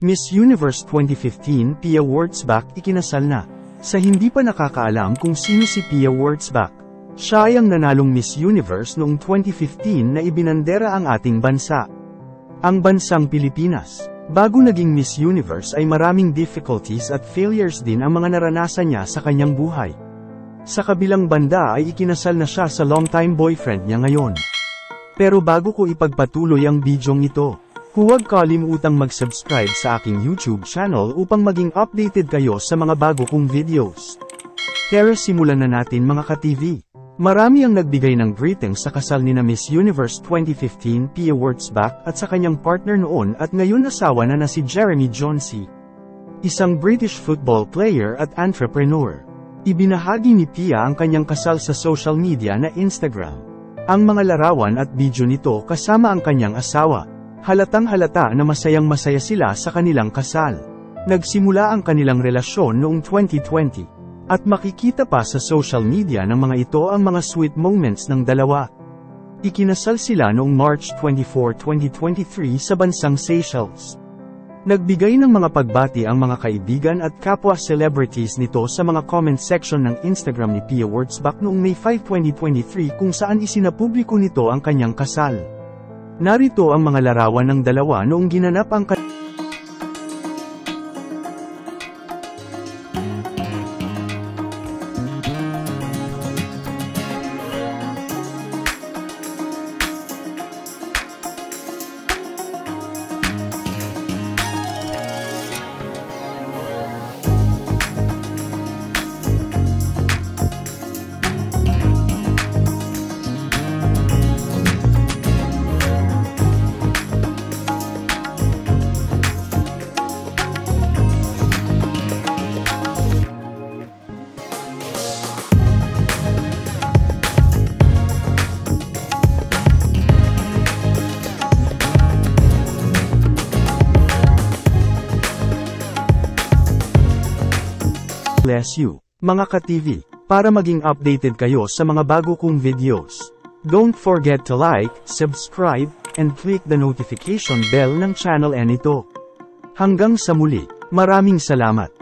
Miss Universe 2015 Pia Wurtzbach ikinasal na. Sa hindi pa nakakaalam kung sino si Pia Wurtzbach, siya ay ang nanalong Miss Universe noong 2015 na ibinandera ang ating bansa. Ang bansang Pilipinas. Bago naging Miss Universe ay maraming difficulties at failures din ang mga naranasan niya sa kanyang buhay. Sa kabilang banda ay ikinasal na siya sa long-time boyfriend niya ngayon. Pero bago ko ipagpatuloy ang bidyong ito, huwag kalimutang mag-subscribe sa aking YouTube channel upang maging updated kayo sa mga bago kong videos. Tara simulan na natin mga ka-TV. Marami ang nagbigay ng greetings sa kasal ni na Miss Universe 2015 Pia Wurtzbach at sa kanyang partner noon at ngayon asawa na si Jeremy Jonesy, isang British football player at entrepreneur. Ibinahagi ni Pia ang kanyang kasal sa social media na Instagram. Ang mga larawan at video nito kasama ang kanyang asawa. Halatang-halata na masayang-masaya sila sa kanilang kasal. Nagsimula ang kanilang relasyon noong 2020. At makikita pa sa social media ng mga ito ang mga sweet moments ng dalawa. Ikinasal sila noong March 24, 2023 sa bansang Seychelles. Nagbigay ng mga pagbati ang mga kaibigan at kapwa celebrities nito sa mga comment section ng Instagram ni Pia Wurtzbach noong May 5, 2023 kung saan isinapubliko nito ang kanyang kasal. Narito ang mga larawan ng dalawa noong ginanap ang bless you, mga ka-TV, para maging updated kayo sa mga bago kong videos. Don't forget to like, subscribe, and click the notification bell ng channel nito. Hanggang sa muli, maraming salamat.